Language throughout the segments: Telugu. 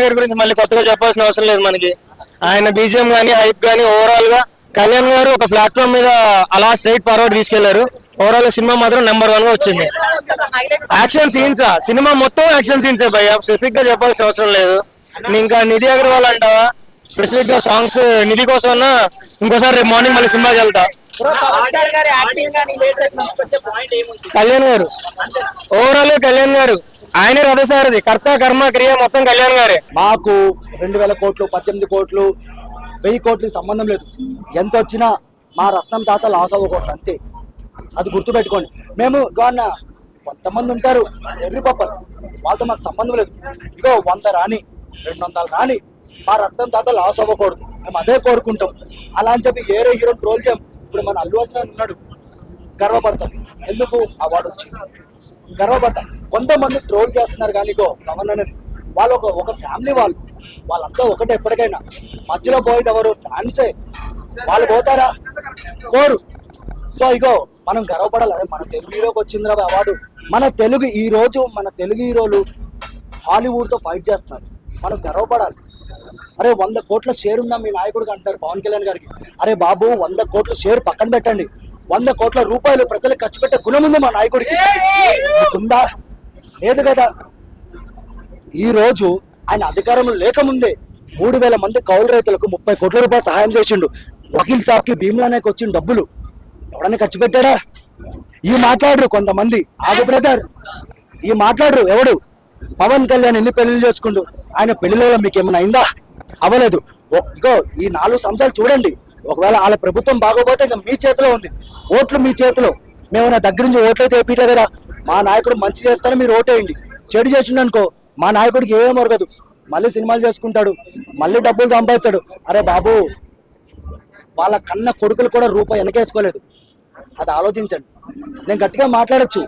గారి గురించి మళ్ళీ కొత్తగా చెప్పాల్సిన అవసరం లేదు మనకి. ఆయన బీజిఎం గానీ హైప్ గానీ ఓవరాల్ గా కళ్యాణ్ గారు ఒక ప్లాట్ఫామ్ మీద అలా స్ట్రైట్ ఫార్వర్డ్ తీసుకెళ్లారు. ఓవరాల్ సినిమా మాత్రం నెంబర్ 1 గా వచ్చింది. యాక్షన్ సీన్స్ సినిమా మొత్తం యాక్షన్ సీన్స్ భయ్యా, స్పెసిఫిక్ గా చెప్పాల్సిన అవసరం లేదు. ఇంకా నిధి అగర్వాల్ అంటావా, స్పెసిఫిక్ గా సాంగ్స్ నిధి కోసం ఇంకోసారి రేపు మార్నింగ్ మళ్ళీ సినిమాకి వెళ్తా. కళ్యాణ్ గారు ఓవరాల్ కళ్యాణ్ గారు ఆయనే రథసారథి, కర్త కర్మ క్రియ మొత్తం కళ్యాణ్ గారే. మాకు 2000 కోట్లు 18 కోట్లు 1000 కోట్లకి సంబంధం లేదు. ఎంత వచ్చినా మా రత్నం తాత లాస్ అవ్వకూడదు అంతే, అది గుర్తుపెట్టుకోండి. మేము కొంతమంది ఉంటారు ఎర్రి పప్పలు, వాళ్ళతో మాకు సంబంధం లేదు. ఇగో 100 రాని 200 రాని మా రత్నం తాత లాస్ అవ్వకూడదు, మేము అదే కోరుకుంటాం. అలా అని చెప్పి వేరే హీరో ట్రోల్ చేయం. ఇప్పుడు మన అల్లు అర్జున్ ఉన్నాడు, గర్వపడతాం. ఎందుకు అవార్డు వచ్చింది గర్వపడతాం. కొంతమంది ట్రోల్ చేస్తున్నారు కానీ పవన్ అనేది వాళ్ళు ఒక ఫ్యామిలీ, వాళ్ళంతా ఒకటే. ఎప్పటికైనా మధ్యలో పోయేది ఎవరు? ఫ్యాన్సే. వాళ్ళు పోతారా? పోరు. సో మనం గర్వపడాలి. అదే మన తెలుగు హీరోకి వచ్చిందిరా అవార్డు. మన తెలుగు హీరోలు హాలీవుడ్ తో ఫైట్ చేస్తున్నారు, మనం గర్వపడాలి. అరే 100 కోట్ల షేర్ ఉందా మీ నాయకుడికి అంటారు పవన్ కళ్యాణ్ గారికి. అరే బాబు 100 కోట్ల షేర్ పక్కన పెట్టండి, 100 కోట్ల రూపాయలు ప్రజలకు ఖర్చు పెట్టే గుణం ఉంది మా నాయకుడికి ఉందా? లేదు కదా. ఈ రోజు ఆయన అధికారంలో లేకముందే 3000 మంది కౌలు రైతులకు 30 కోట్ల రూపాయలు సహాయం చేసిండు. వకీల్ సాబ్ కి భీమ్లానాయక్ వచ్చిన డబ్బులు ఎవడన్నా ఖర్చు పెట్టాడా? ఈ మాట్లాడరు కొంతమంది. ఆగు బ్రదర్, ఈ మాట్లాడరు ఎవడు? పవన్ కళ్యాణ్ ఎన్ని పెళ్లిళ్ళు చేసుకుంటూ ఆయన పెళ్లిలో మీకు ఏమైనా అయిందా? అవ్వలేదు. ఈ 4 సంవత్సరాలు చూడండి. ఒకవేళ వాళ్ళ ప్రభుత్వం బాగోపోతే ఇంకా మీ చేతిలో ఉంది, ఓట్లు మీ చేతిలో. మేము నా దగ్గర నుంచి ఓట్లు అయితే వేయట్లే కదా. మా నాయకుడు మంచి చేస్తారని మీరు ఓటేయండి. చెడు చేసిండు అనుకో మా నాయకుడికి ఏమీ ఒరగదు, మళ్ళీ సినిమాలు చేసుకుంటాడు, మళ్ళీ డబ్బులు సంపాదిస్తాడు. అరే బాబు, వాళ్ళ కన్న కొడుకులు కూడా రూపాయి వెనకేసుకోలేదు, అది ఆలోచించండి. నేను గట్టిగా మాట్లాడచ్చు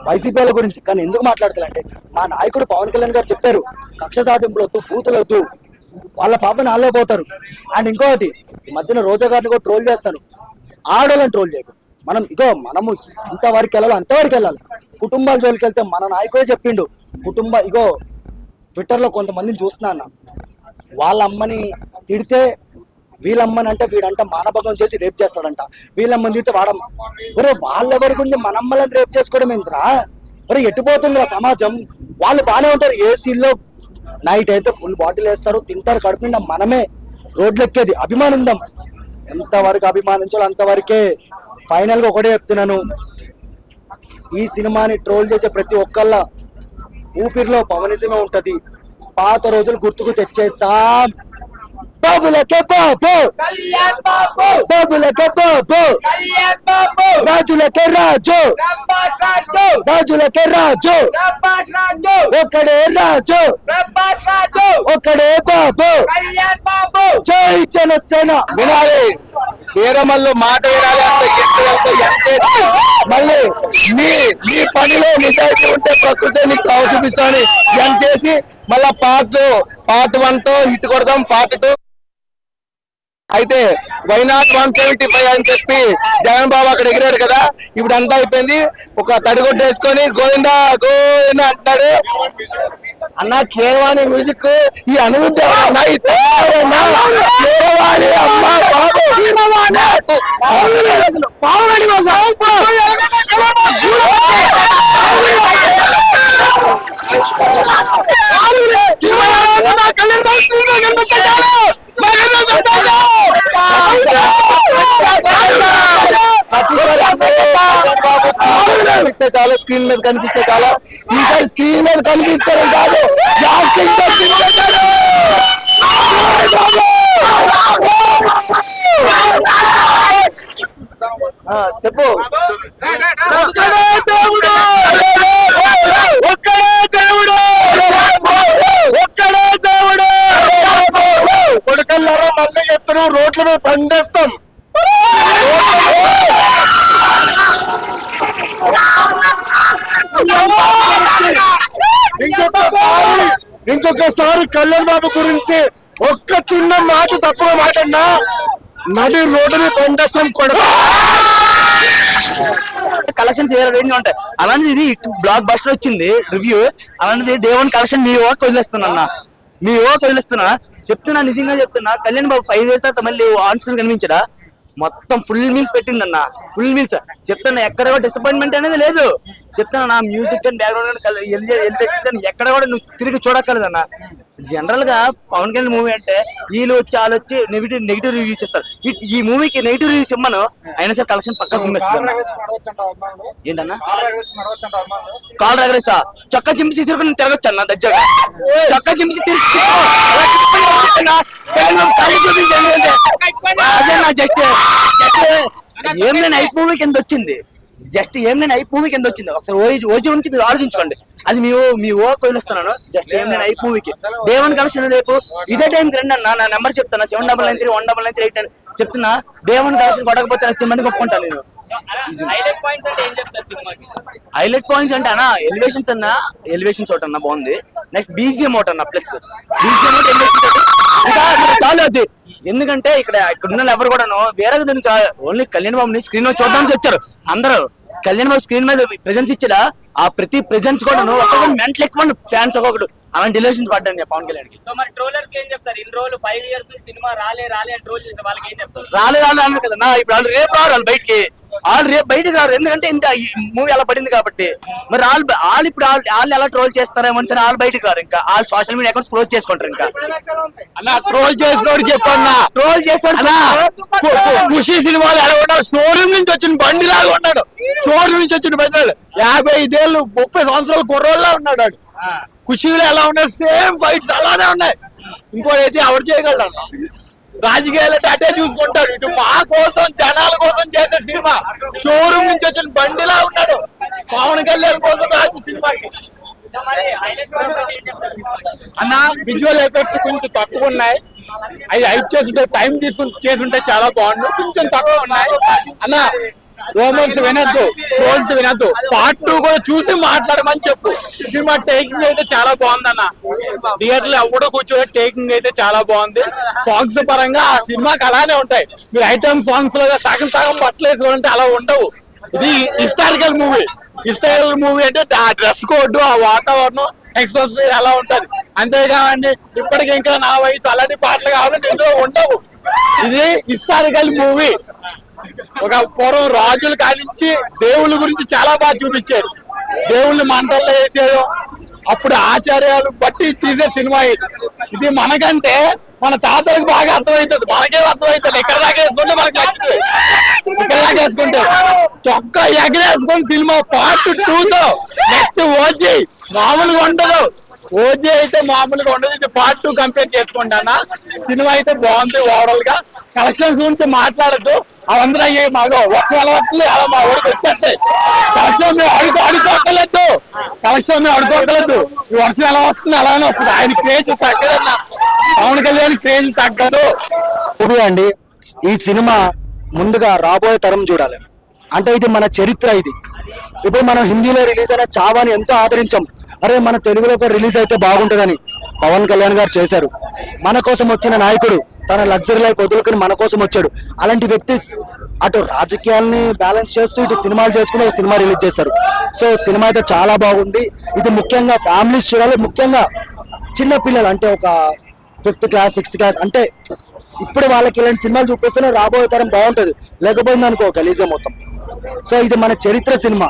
వైసీపీల గురించి, కానీ ఎందుకు మాట్లాడతానంటే మా నాయకుడు పవన్ కళ్యాణ్ గారు చెప్పారు, కక్ష సాధింపులొద్దు, బూతులొద్దు, వాళ్ళ పాపని ఆళ్ళే పోతారు. అండ్ ఇంకోటి, మధ్యన రోజా గారిని కూడా ట్రోల్ చేస్తాను. ఆడోళ్ళని ట్రోల్ చేయకు. మనము ఇంతవరకు వెళ్ళాలి, అంతవరకు వెళ్ళాలి. కుటుంబాల జోలికి వెళ్తే మన నాయకుడే చెప్పిండు. ట్విట్టర్లో కొంతమందిని చూస్తున్నా అన్న, వాళ్ళ అమ్మని తిడితే వీళ్ళమ్మని అంటే వీడంట మానభంగం చేసి రేప్ చేస్తాడంట, వీళ్ళమ్మని తిడితే వాడమ్మ. ఒరే వాళ్ళెవరి గురించి మనమ్మలని రేప్ చేసుకోవడం ఏంట్రా? ఒరే ఎట్టుపోతుందిరా సమాజం. వాళ్ళు బాగానే ఉంటారు ఏసీల్లో, నైట్ అయితే ఫుల్ బాటిల్ వేస్తారు, తింటారు, కడుపుండా. మనమే రోడ్లు ఎక్కేది. అభిమానిందాం, ఎంతవరకు అభిమానించాలో అంతవరకే. ఫైనల్ గా ఒకటే చెప్తున్నాను, ఈ సినిమాని ట్రోల్ చేసే ప్రతి ఒక్కళ్ళ ఊపిరిలో పవనిజమే ఉంటది. పాత రోజులు గుర్తుకు తెచ్చేసాం. బాబులకే బాబు, బాబులకే బాబు, రాజులకే రాజు, రాజులకే రాజు, ఒకడే రాజు, ఒకడే బాబు. జై జనసేన. వినాలి వీరమల్లు మాట వినాలి. మళ్ళీ నీ పనిలో నిజాయితీ ఉంటే ప్రకృతి నీకు తావు చూపిస్తాను. ఎంత చేసి మళ్ళా పార్ట్ 1 తో హిట్ కొడదాం. పార్ట్ 2 అయితే వైనాట్ 175 అని చెప్పి జగన్ బాబు అక్కడ ఎగిరాడు కదా. ఇప్పుడు అంతా అయిపోయింది. ఒక తడిగొడ్డు వేసుకొని గోవిందా గోవిందా అంటాడు అన్న. కేరవాణి మ్యూజిక్ ఈ అనుభూతి చాలా స్క్రీన్ మీద కనిపిస్తే చాలా. ఈసారి స్క్రీన్ మీద కనిపిస్తారని కాదు, చెప్పు. ఒక్కడే దేవుడు, ఒక్కడే దేవుడు, ఒక్కడే దేవుడు. కొడుకల్లారా మళ్ళీ చెప్తారు, రోడ్ల మీద పండేస్తాం. ఇంకొకసారి కళ్యాణ్ బాబు గురించి ఒక్క చిన్న మాట తప్పుగా మాట్లాడినా నడి రోడ్డుని పండేస్తాం కూడా కలెక్షన్స్ వేరే రేంజ్ ఉంటాయి. అలాంటిది ఇది బ్లాక్ బస్టర్ వచ్చింది రివ్యూ. అలాంటిది డే 1 కలెక్షన్ మీ ఓకి వదిలేస్తున్నా, మీ ఓకి వదిలేస్తున్నా. చెప్తున్నా, నిజంగా చెప్తున్నా. కళ్యాణ్ బాబు 5 years తర్వాత మళ్ళీ ఆన్ స్క్రీన్ కనిపించడా? మొత్తం ఫుల్ మీల్స్ పెట్టిందన్న, ఫుల్ మీల్స్. చెప్తున్నా, ఎక్కడ కూడా డిసప్పాయింట్మెంట్ అనేది లేదు. చెప్తున్నా, నా మ్యూజిక్ అండ్ బ్యాక్గ్రౌండ్ ఎలివేషన్స్ ఎక్కడ కూడా నువ్వు తిరిగి చూడక్కర్లేదన్న. జనరల్ గా పవన్ కళ్యాణ్ మూవీ అంటే వీళ్ళు వచ్చి వాళ్ళు వచ్చి నెగిటివ్ రివ్యూస్ ఇస్తారు. ఈ మూవీకి నెగిటివ్ రివ్యూస్ ఇమ్మను, అయినా సరే కలెక్షన్ పక్క ఏంటన్నా కాల్ రగరేసా చొక్కా చింపిసి తిరుగుని తిరగచ్చు అన్న దగ్గర చొక్కా చింపిసి అదే నా జస్ట్ ఏం నేను ఐప్ మూవీ కింద వచ్చింది. జస్ట్ ఏం నేను ఐప్ మూవీ కింద వచ్చింది. ఒకసారి ఓజీ నుంచి మీరు ఆలోచించుకోండి. అది మీ ఓ వదిలిస్తున్నాను. జస్ట్ ఏం నేను ఐప్ మూవీకి డే 1 కలెక్షన్ రేపు ఇదే టైంకి రండి అన్న. నా నెంబర్ చెప్తాను 7993 19938 చెప్తున్నా. డే 1 కలెక్షన్ కొట్టకపోతే నాకు తిమ్మని కొట్టుకుంటాను నేను. హైలైట్ పాయింట్స్ అంటే అన్న ఎలివేషన్స్ అన్న, ఎలివేషన్స్ ఒకటి అన్న బాగుంది. నెక్స్ట్ బీజిఎం ఒకటి అన్న, ప్లస్ బీజిఎం ఇంకా చాలు అది. ఎందుకంటే ఇక్కడ ఉన్న ఎవరు కూడాను వేరే ఓన్లీ కళ్యాణ్ బాబుని స్క్రీన్ మీద చూడడానికి వచ్చారు. అందరూ కళ్యాణ్ బాబు స్క్రీన్ మీద ప్రెజెన్స్ ఇచ్చాడా, ఆ ప్రతి ప్రెజెన్స్ కూడా ఒక్కొక్కరు మెంటల్ ఎక్కువ ఫ్యాన్స్ ఒక్కొక్కడు అలాంటి రిలేషన్స్ పడ్డాను పవన్ కళ్యాణ్ కి. రాలే అన్నారు కదా. ఇప్పుడు వాళ్ళు రేపు రారు, వాళ్ళు బయటికి రేపు బయటకు రారు. ఎందుకంటే ఇంత మూవీ అలా పడింది కాబట్టి. మరి వాళ్ళు ఇప్పుడు వాళ్ళు ఎలా ట్రోల్ చేస్తారేమో సరే వాళ్ళు బయటకు రారు. ఇంకా వాళ్ళు సోషల్ మీడియా అకౌంట్స్ క్లోజ్ చేసుకుంటారు. ఇంకా ట్రోల్ చేసినోడు చెప్పన్నా, ట్రోల్ చేస్తాడు. ఖుషి సినిమాలు ఎలా ఉన్నాడు, షోరూమ్ నుంచి వచ్చిన బండి లాగా ఉన్నాడు. షోరూమ్ నుంచి వచ్చిన బండి 55 ఏళ్ళు 30 సంవత్సరాలు కుర్రోళ్ళ ఉన్నాడు వాడు. ఖుషీలో ఎలా ఉన్నాయి సేమ్ ఫైట్స్ అలానే ఉన్నాయి. ఇంకోటి ఎవరు చేయగలడు? రాజకీయాలు అటే చూసుకుంటాడు. ఇటు మా కోసం జనాల కోసం చేసే సినిమా షోరూమ్ నుంచి వచ్చిన బండిలా ఉన్నాడు. పవన్ కళ్యాణ్ కోసం రాజు సినిమాకి అన్న విజువల్ ఎఫెక్ట్స్ కొంచెం తక్కువ ఉన్నాయి. అవి హైప్ చేస్తుంటే టైం తీసుకుని చేసుంటే చాలా బాగుండు. కొంచెం తక్కువ ఉన్నాయి అన్న. రోమన్స్ వినద్దు, ట్రోల్స్ వినద్దు. పార్ట్ 2 కూడా చూసి మాట్లాడమని చెప్పు. సినిమా టేకింగ్ అయితే చాలా బాగుంది అన్న. థియేటర్ లో ఎవడో కూర్చోలే, టేకింగ్ అయితే చాలా బాగుంది. సాంగ్స్ పరంగా ఆ సినిమాకి అలానే ఉంటాయి. మీరు ఐటమ్ సాంగ్స్ లో సగం బట్టలు వేసుకోవాలంటే అలా ఉండవు. ఇది హిస్టారికల్ మూవీ. హిస్టారికల్ మూవీ అంటే ఆ డ్రెస్ కోడ్, ఆ వాతావరణం, ఎక్స్పోజర్ అలా ఉంటది. అంతేకాదండి ఇప్పటికి ఇంకా నా వయసు అలాంటి పాటలు కావాలంటే ఇందులో ఉండవు. ఇది హిస్టారికల్ మూవీ. ఒక పూర్వం రాజులు కానించి దేవుళ్ళ గురించి చాలా బాగా చూపించారు. దేవుళ్ళని మంటల్లో వేసేయడం, అప్పుడు ఆచార్యాలు బట్టి తీసే సినిమా ఇది. మనకంటే మన తాతలకు బాగా అర్థమవుతుంది, మనకే అర్థమవుతుంది. ఇక్కడ దాకా వేసుకుంటే మనకు నచ్చుతుంది. ఇక్కడ దాకా వేసుకుంటే చొక్కా ఎగరేసుకొని సినిమా పార్ట్ 2తో నెక్స్ట్ ఓజీ మామూలుగా ఉండదు. ఓజీ అయితే మామూలుగా ఉండదు. ఇది పార్ట్ 2 కంపేర్ చేసుకుంటానా. సినిమా అయితే బాగుంది. ఓవరాల్ గా కలెక్షన్స్ గురించి మాట్లాడద్దు. అవందరూ అయ్యాయి మాకు వర్షం ఎలా వస్తుంది అలా మా ఊరికి వచ్చేస్తాయి. కలెక్షన్ మేము అడుకోకలేదు, కలెక్షన్ మేము అడుకోకలేదు. ఈ వర్షం ఎలా వస్తుంది అలానే వస్తుంది. ఆయన క్రేజ్ తగ్గదన్న, పవన్ కళ్యాణ్ క్రేజ్ తగ్గదు. ఇప్పుడు అండి ఈ సినిమా ముందుగా రాబోయే తరం చూడాలి. అంటే ఇది మన చరిత్ర. ఇది ఇప్పుడు మనం హిందీలో రిలీజ్ అయిన చావాని ఎంతో ఆదరించాం. అరే మన తెలుగులో కూడా రిలీజ్ అయితే బాగుంటుందని పవన్ కళ్యాణ్ గారు చేశారు. మన కోసం వచ్చిన నాయకుడు తన లగ్జరీ లైఫ్ వదులుకుని మన కోసం వచ్చాడు. అలాంటి వ్యక్తి అటు రాజకీయాల్ని బ్యాలెన్స్ చేస్తూ ఇటు సినిమాలు చేసుకుని సినిమా రిలీజ్ చేశారు. సో సినిమా అయితే చాలా బాగుంది. ఇది ముఖ్యంగా ఫ్యామిలీస్ చూడాలి. ముఖ్యంగా చిన్న పిల్లలు అంటే ఒక 5th క్లాస్ 6th క్లాస్ అంటే ఇప్పుడు వాళ్ళకి ఇలాంటి సినిమాలు చూపిస్తేనే రాబోయే తరం బాగుంటుంది. లేకపోయింది అనుకో గలీజే మొత్తం. సో ఇది మన చరిత్ర సినిమా.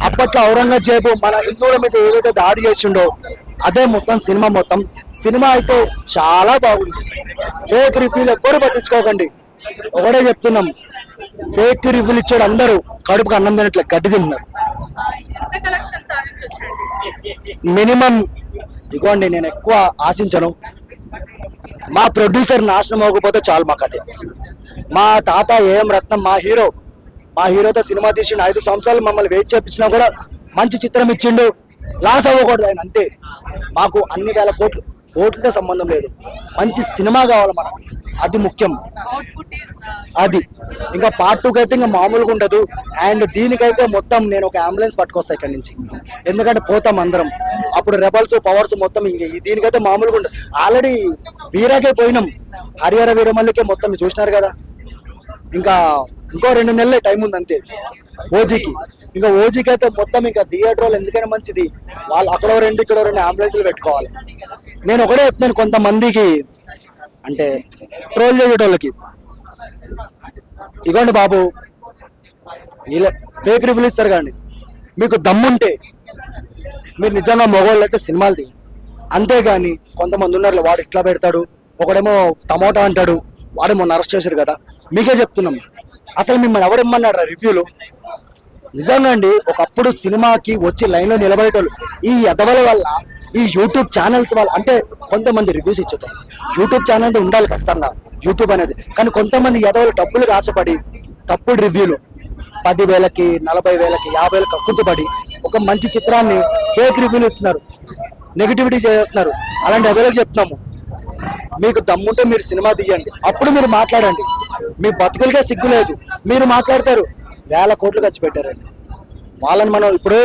అప్పట్లో ఔరంగజేబు మన హిందువుల మీద ఏదైతే దాడి చేసిండో అదే మొత్తం సినిమా. మొత్తం సినిమా అయితే చాలా బాగుంది. ఫేక్ రివ్యూలు ఎవ్వరు పట్టించుకోకండి. ఒకటే చెప్తున్నాం, ఫేక్ రివ్యూలు ఇచ్చాడు అందరూ కడుపుకు అన్నం తినట్లే గడ్డి తిన్నారు. మినిమం ఇగోండి, నేను ఎక్కువ ఆశించను. మా ప్రొడ్యూసర్ నాశనం అవ్వకపోతే చాలు మాకు అదే. మా తాత ఏం రత్నం మా హీరోతో సినిమా తీసిండు. 5 సంవత్సరాలు మమ్మల్ని వెయిట్ చేయించినా కూడా మంచి చిత్రం ఇచ్చిండు. లాస్ అవ్వకూడదు ఆయన, అంతే. మాకు అన్ని వేల కోట్లతో సంబంధం లేదు. మంచి సినిమా కావాలి మనకు, అది ముఖ్యం. అది ఇంకా పార్ట్ 2 అయితే ఇంకా మామూలుగా ఉండదు. అండ్ దీనికైతే మొత్తం నేను ఒక అంబులెన్స్ పట్టుకొస్తా ఇక్కడి నుంచి. ఎందుకంటే పోతాం అందరం. అప్పుడు రెబల్స్ పవర్స్ మొత్తం ఇంక దీనికైతే మామూలుగా ఉండదు. ఆల్రెడీ వీరాకే పోయినాం, హరిహర వీరమల్లికే మొత్తం చూసినారు కదా. ఇంకా ఇంకో 2 నెలలే టైం ఉంది అంతే ఓజీకి. ఇంకా ఓజీకి అయితే మొత్తం ఇంకా థియేటర్ వాళ్ళు ఎందుకైనా మంచిది, వాళ్ళు అక్కడ 2 ఇక్కడ 2 అంబులెన్స్లు పెట్టుకోవాలి. నేను ఒకటే చెప్తాను కొంతమందికి, అంటే ట్రోల్ చేసేటోళ్ళకి, ఇగోండి బాబు ఇలా ఫేక్ రివ్యూలు ఇస్తారు కానీ మీకు దమ్ముంటే మీరు నిజంగా మగవాళ్ళు అయితే సినిమాలు తీయండి. అంతేగాని కొంతమంది ఉన్నారు, వాడు ఇట్లా పెడతాడు, ఒకడేమో టమోటా అంటాడు, వాడేమో అరెస్ట్ చేశారు కదా. మీకే చెప్తున్నాం, అసలు మిమ్మల్ని ఎవడేమన్నాడు రివ్యూలు? నిజంగా అండి, ఒకప్పుడు సినిమాకి వచ్చి లైన్లో నిలబడేటోళ్ళు ఈ ఎదవల వల్ల, ఈ యూట్యూబ్ ఛానల్స్ వల్ల. అంటే కొంతమంది రివ్యూస్ ఇచ్చేటోళ్ళు, యూట్యూబ్ ఛానల్ ఉండాలి ఖచ్చితంగా యూట్యూబ్ అనేది, కానీ కొంతమంది ఎదవలు డబ్బులు ఆశపడి తప్పుడు రివ్యూలు 10,000కి 40,000కి 50,000కి కక్కుతుపడి ఒక మంచి చిత్రాన్ని ఫేక్ రివ్యూలు ఇస్తున్నారు, నెగిటివిటీ చేస్తున్నారు. అలాంటి ఎదవలకు చెప్తున్నాము, మీకు దమ్ముంటే మీరు సినిమా తీయండి, అప్పుడు మీరు మాట్లాడండి. మీ బతుకులకే సిగ్గు లేదు, మీరు మాట్లాడతారు. 1,000 కోట్లు ఖర్చు పెట్టారండి వాళ్ళని. మనం ఇప్పుడు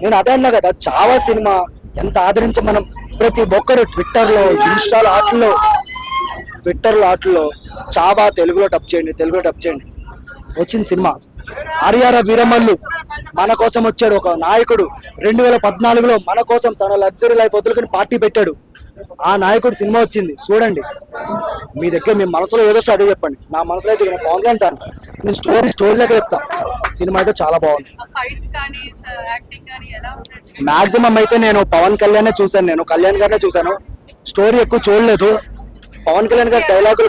నేను అదే అన్నా కదా, చావా సినిమా ఎంత ఆదరించి మనం ప్రతి ఒక్కరు ట్విట్టర్లో ఇన్స్టాలో ఆటల్లో చావా తెలుగులో డబ్ చేయండి వచ్చింది సినిమా. హరిహర వీరమల్లు మన కోసం వచ్చాడు, ఒక నాయకుడు 2014లో మన కోసం తన లగ్జరీ లైఫ్ వదులుకుని పార్టీ పెట్టాడు. ఆ నాయకుడు సినిమా వచ్చింది, చూడండి. మీ దగ్గర మీ మనసులో ఏదో అదే చెప్పండి. నా మనసులో అయితే నేను పవన్ కళ్యాణ్ తాను, నేను స్టోరీలాగా చెప్తా. సినిమా అయితే చాలా బాగుంది. మాక్సిమం అయితే నేను పవన్ కళ్యాణ్ చూసాను, నేను కళ్యాణ్ గారినే చూసాను, స్టోరీ ఎక్కువ చూడలేదు. పవన్ కళ్యాణ్ గారి డైలాగులు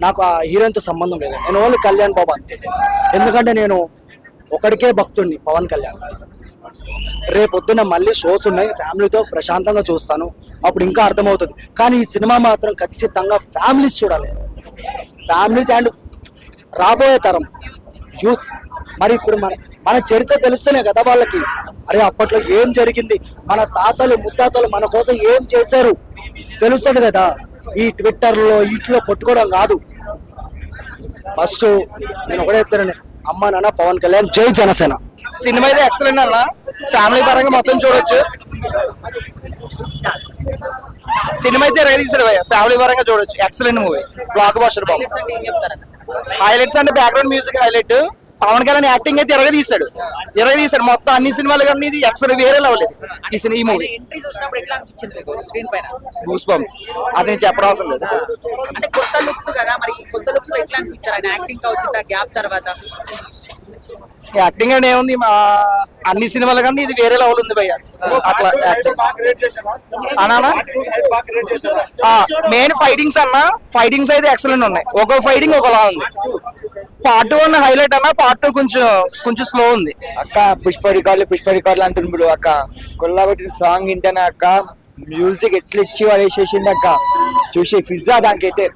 నాకు ఆ హీరోయిన్తో సంబంధం లేదు, నేను ఓన్లీ కళ్యాణ్ బాబు అంతే. ఎందుకంటే నేను ఒకడికే భక్తుడిని పవన్ కళ్యాణ్. రేపొద్దున మళ్ళీ షోస్ ఉన్నాయి, ఫ్యామిలీతో ప్రశాంతంగా చూస్తాను, అప్పుడు ఇంకా అర్థమవుతుంది. కానీ ఈ సినిమా మాత్రం ఖచ్చితంగా ఫ్యామిలీస్ చూడాలి, ఫ్యామిలీస్ అండ్ రాబోయే తరం యూత్. మరి ఇప్పుడు మన చరిత్ర తెలుస్తేనే కదా వాళ్ళకి, అరే అప్పట్లో ఏం జరిగింది, మన తాతలు ముత్తాతలు మన కోసం ఏం చేశారు తెలుస్తుంది కదా. ఈ ట్విట్టర్లో వీటిలో కొట్టుకోవడం కాదు. ఫస్ట్ నేను ఒకటే చెప్తానండి, అమ్మ నాన్న పవన్ కళ్యాణ్, జై జనసేన. సినిమా అయితే ఎక్సలెంట్ అన్న, ఫ్యామిలీ పరంగా మొత్తం చూడొచ్చు. సినిమా అయితే తీసాడు ఫ్యామిలీ పరంగా చూడొచ్చు, ఎక్సలెంట్ మూవీ, బ్లాక్ బస్టర్ బాబు. హైలైట్స్ అంటే background music highlight, Pawan Kalyan acting అయితే ఎరగ తీస్తాడు మొత్తం అన్ని సినిమాలు. కానీ ఇది ఎక్సలెంట్ వేరే లెవెల్ ఈ మూవీ. గూస్ బంప్స్ అది నేను చెప్పడం అవసరం లేదు. అంటే కొత్త లుక్స్ కదా, మరి కొత్త లుక్స్ లో ఎట్లా అనిపించారు ఆయన యాక్టింగ్ కావచ్చు గ్యాప్ తర్వాత? యాక్టింగ్ అంటే ఏముంది, మా అన్ని సినిమాలు కానీ ఇది వేరే లెవెల్ ఉంది భయ్య. అట్లా మెయిన్ ఫైటింగ్స్ ఫైటింగ్స్ అయితే ఎక్సలెంట్ ఉన్నాయి, ఒక ఫైటింగ్ ఒకలా ఉంది. పార్ట్ 1 హైలైట్ అన్న, పార్ట్ 2 కొంచెం స్లో ఉంది. అక్క పుష్ప రికార్డులు అంటున్నాడు అక్క. కొల్లాబెట్టిన సాంగ్ ఇంటనే అక్క, మ్యూజిక్ ఎట్లా ఇచ్చి పడేసేసింది అక్క. చూసి పిజ్జా దానికైతే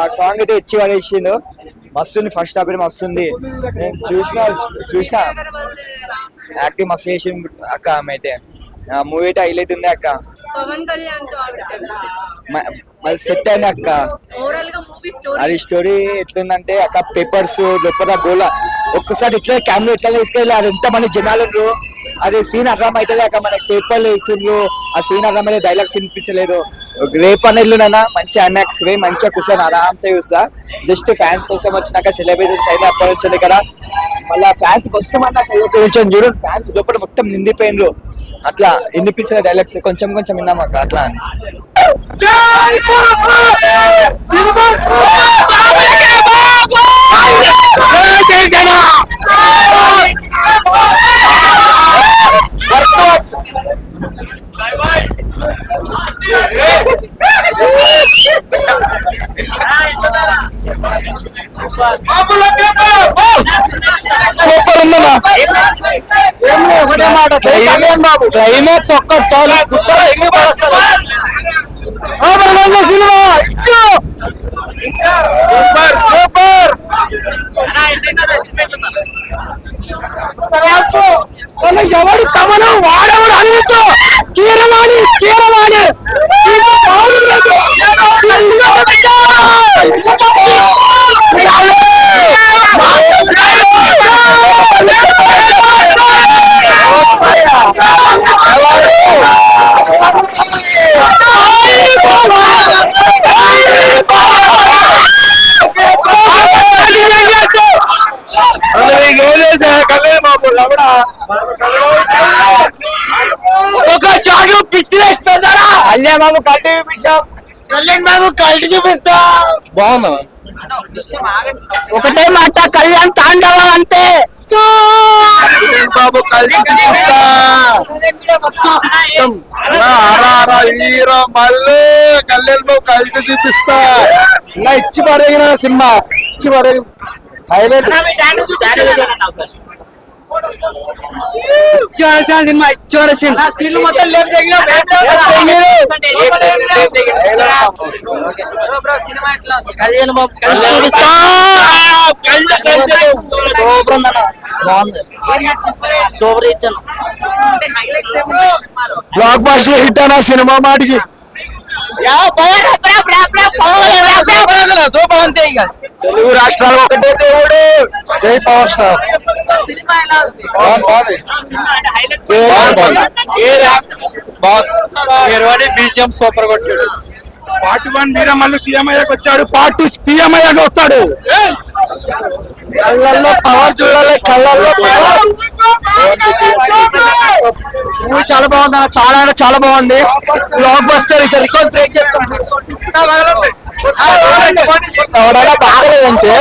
ఆ సాంగ్ అయితే ఇచ్చి పడేసిండు, మస్తుంది. ఫస్ట్ హాఫ్ మస్తుంది, నేను చూసిన యాక్టింగ్ మస్తు చేసింది అక్క. ఆమె అయితే మూవీ అయితే హైలైట్ ఉంది అక్క. పవన్ కళ్యాణ్ మరి సెట్ అయింది అక్క. అది స్టోరీ ఎట్లుందంటే అక్క, పేపర్స్ గొప్పగా గోల ఒక్కసారి ఇట్లా కెమెరా ఇట్లా తీసుకెళ్ళి అది ఎంతమంది జనాలు, అది సీన్ అర్థం అవుతుంది అక్క. మనకి పేపర్లు వేసిండ్రు, ఆ సీన్ అర్థమైతే డైలాగ్స్ వినిపించలేదు. రేపు అనేట్లునైనా మంచి అనాక్స్ వే మంచిగా కూర్చొని ఆరామ్సే చూస్తా. జస్ట్ ఫ్యాన్స్ కోసం వచ్చినాక సెలబ్రేషన్స్ అయితే అప్పటి వచ్చింది కదా, మళ్ళీ ఫ్యాన్స్ వస్తామన్నా కొంచెం చూడండి, ఫ్యాన్స్ లోపల మొత్తం నిండిపోయినరు. అట్లా వినిపించిన డైలాగ్స్ కొంచెం విన్నాం అక్క. అట్లా అని సూపర్ ఉందన్నా. క్లైమాక్స్ ఒక్క చాలు, సినిమా సూపర్. ఎవడు కమలం వాడెవడు అందించు, కీరవాణి ఒక షాట్ పిచ్చి వేసి పెడతారా కళ్యాణ్ బాబు కల్టీ చూపిస్తాం కళ్యాణ్ బాబు కల్టీ చూపిస్తా బాగుందా ఒకటే మాట కళ్యాణ్ తాండవం అంతే బాబు కల్టీ చూపిస్తా హీరో మళ్ళీ కళ్యాణ్ బాబు కల్టీ చూపిస్తా ఇలా ఇచ్చి పడగిన సినిమా ఇచ్చి పడగి హైలైట్ సినిమా ఇచ్చి మొత్తం Kalyan Babu block buster hit అన్న సినిమా మాటికి సూపర్ అంతే ఇక తెలుగు రాష్ట్రాలు ఒకటే దేవుడు జై పవర్ స్టార్ బీజిఎం సూపర్ కొట్టాడు పార్ట్ 1 వీరమల్లు సీఎం అయ్యాక వచ్చాడు పార్ట్ 2 పిఎం అయ్యాక వస్తాడు కళ్ళల్లో పవర్ చూడాలి కళ్ళల్లో చాలా బాగుంది అన్న చాలా అంటే చాలా బాగుంది బ్లాక్ బస్టర్ రికార్డ్ బ్రేక్ చేస్తాం బాగలేదంటే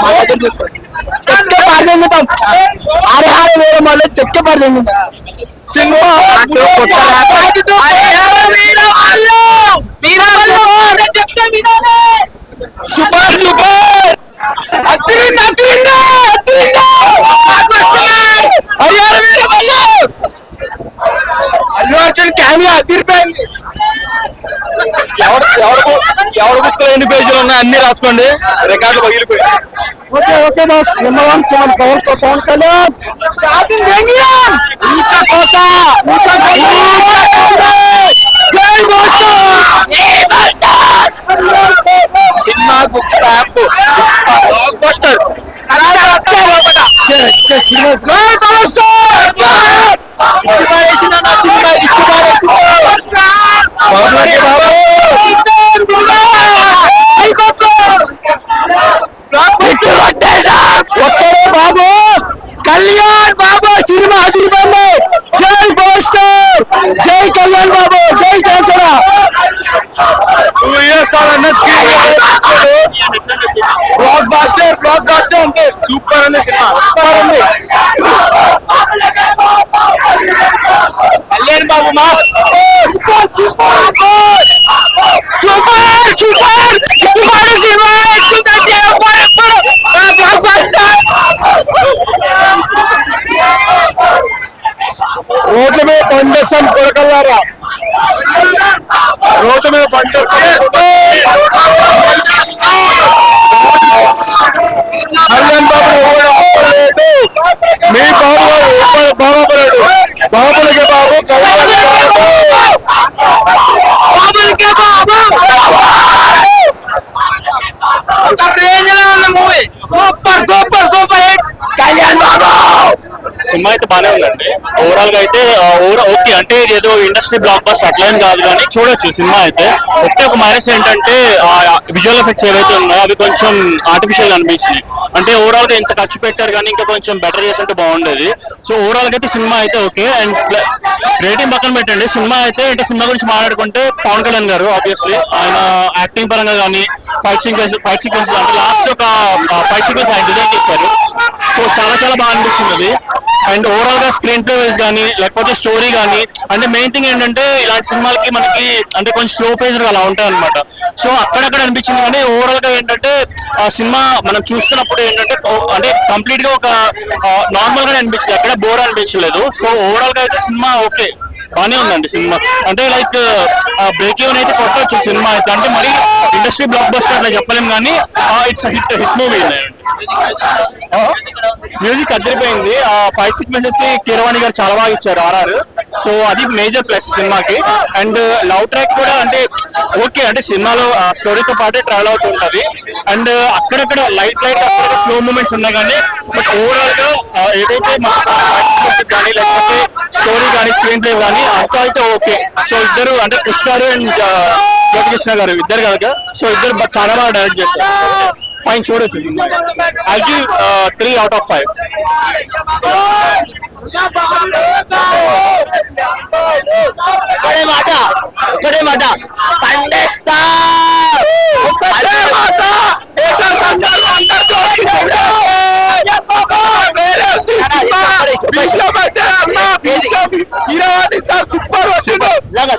మా దగ్గర తీసుకోండి చెక్క పడదెంగుతాం ఆరు వేరే మళ్ళీ చెక్క పడదెంగుతాం cinema super super Allu Arjun cameo అదిరిపోయింది ఎవరు బుక్ ఎన్ని పేజీలు ఉన్నాయి అన్ని రాసుకోండి రికార్డు పగిలిపోయి okay okay boss number 1 7 power తో Pawan Kalyan cinema poster Babu Kalyan Babu cinema అదిరిపోయింది జై పోస్టర్ జై కళ్యాణ్ బాబు జై చేసర 2 years బ్లాక్ బాస్టర్ అంటే సూపర్ ఉంది సినిమా సూపర్ ఉంది Kalyan Babu mass super cinema blockbuster రోడ్ల మీద పండేస్తాం కొడకల్లారా రోడ్ల మీద కళ్యాణ్ బాబు మీ బాబు బాబులేడు బాబులకి బాబు బాబులకి బాబు movie super super super hit Kalyan Babu cinema అయితే బాగానే ఉందండి ఓవరాల్ గా అయితే ఓకే అంటే ఏదో ఇండస్ట్రీ బ్లాక్ బస్టర్ అట్లా కాదు కానీ చూడొచ్చు సినిమా అయితే ఒక మైనస్ ఏంటంటే విజువల్ ఎఫెక్ట్స్ ఏవైతే ఉన్నాయో అవి కొంచెం ఆర్టిఫిషియల్ అనిపించినాయి అంటే ఓవరాల్ గా ఎంత ఖర్చు పెట్టారు కానీ ఇంకా కొంచెం బెటర్ చేస్తుంటే బాగుండేది సో ఓవరాల్ గా అయితే సినిమా అయితే ఓకే అండ్ రేటింగ్ పక్కన పెట్టండి సినిమా అయితే అంటే సినిమా గురించి మాట్లాడుకుంటే పవన్ కళ్యాణ్ గారు ఆబ్వియస్లీ ఆయన యాక్టింగ్ పరంగా కానీ ఫైట్ సీక్వెన్స్ అంటే లాస్ట్ ఒక ఫైట్ సీక్వెన్స్ ఆయన డిజైన్ చేశారు సో చాలా చాలా బాగా అనిపించింది అది అండ్ ఓవరాల్ గా స్క్రీన్ ప్లే వైజ్ కానీ లేకపోతే స్టోరీ కానీ అంటే మెయిన్ థింగ్ ఏంటంటే ఇలాంటి సినిమాలకి మనకి అంటే కొంచెం స్లో ఫేజ్ అలా ఉంటాయి అనమాట సో అక్కడక్కడ అనిపించింది కానీ ఓవరాల్ గా ఏంటంటే ఆ సినిమా మనం చూస్తున్నప్పుడు ఏంటంటే అంటే కంప్లీట్ గా ఒక నార్మల్ గానే అనిపించింది అక్కడ బోర్ అనిపించలేదు సో ఓవరాల్ గా అయితే సినిమా ఓకే బానే ఉందండి సినిమా అంటే లైక్ బ్రేక్ ఈవెన్ అయితే కొట్టవచ్చు సినిమా అయితే అంటే మరి ఇండస్ట్రీ బ్లాక్ బస్టర్ అట్లా చెప్పలేం కానీ ఇట్స్ హిట్ మూవీ మ్యూజిక్ అదిరిపోయింది ఫైట్ సీక్వెన్సెస్ కి కీరవాణి గారు చాలా బాగా ఇచ్చారు ఆర్ఆర్ సో అది మేజర్ ప్లస్ సినిమాకి అండ్ లవ్ ట్రాక్ కూడా అంటే ఓకే అంటే సినిమాలో స్టోరీతో పాటే ట్రావెల్ అవుతూ ఉంటది అండ్ అక్కడక్కడ లైట్ అక్కడ స్లో మూమెంట్స్ ఉన్నాయి కానీ బట్ ఓవరాల్ గా ఏదైతే కానీ లేకపోతే స్టోరీ కానీ స్క్రీన్ ప్లే కానీ అంతా అయితే ఓకే సో ఇద్దరు అంటే కృష్ణ గారు అండ్ జ్యోతికృష్ణ గారు ఇద్దరు కనుక సో ఇద్దరు చాలా బాగా డైరెక్ట్ చేస్తారు ఫైన్ చూడొచ్చు ఐ గివ్ 3 out of 5 ఒకటే మాట పండేస్తా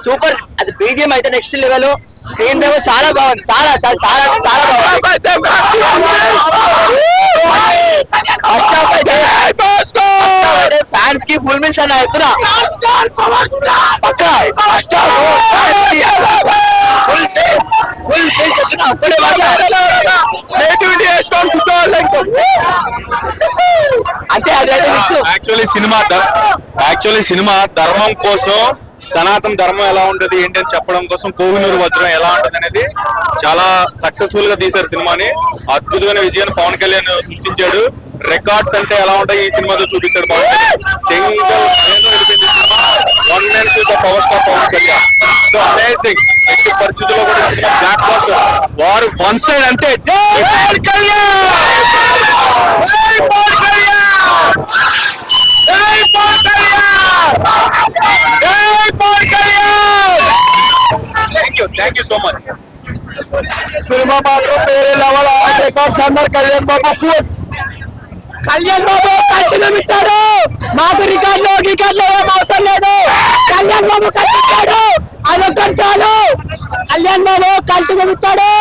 సూపర్. అది బీజిఎం అయితే నెక్స్ట్ లెవెల్. స్క్రీన్ ప్లే చాలా బాగుంది. చాలా చాలా చాలా చాలా బాగుంది. ఫ్యాన్స్ కి ఫుల్ మిల్స్ అన్న ఎత్తున అంతే. అది యాక్చువల్లీ సినిమా ధర్మం కోసం, సనాతన ధర్మం ఎలా ఉంటది ఏంటి అని చెప్పడం కోసం కోహినూరు వజ్రం ఎలా ఉంటది అనేది చాలా సక్సెస్ఫుల్ గా తీశారు సినిమాని. అద్భుతమైన విజయాన్ని పవన్ కళ్యాణ్ సృష్టించాడు. రికార్డ్స్ అంటే ఎలా ఉంటాయి ఈ సినిమాతో చూపించాడు Pawan Kalyan. Single one man power star Pawan Kalyan. So amazing. ఎట్టి పరిస్థితుల్లో కూడా సినిమా బ్లాక్ బాస్టర్. వారు వన్ సైడ్ అంటే జై పవన్ కళ్యాణ్, జై పవన్ కళ్యాణ్, జై పవన్ కళ్యాణ్, జై Pawan Kalyan. Thank you so much. Cinema మాత్రం వేరే లెవెల్. రికార్డ్స్ అందరు కళ్యాణ్ బాబు ఫుడ్. కళ్యాణ్ బాబు కల్పించాడు. మాకు రికార్డులు ఏం అవసరం లేదు. కళ్యాణ్ బాబు కల్పించాడు. అదొక్కటి చాలు. కళ్యాణ్ బాబు కల్పించాడు.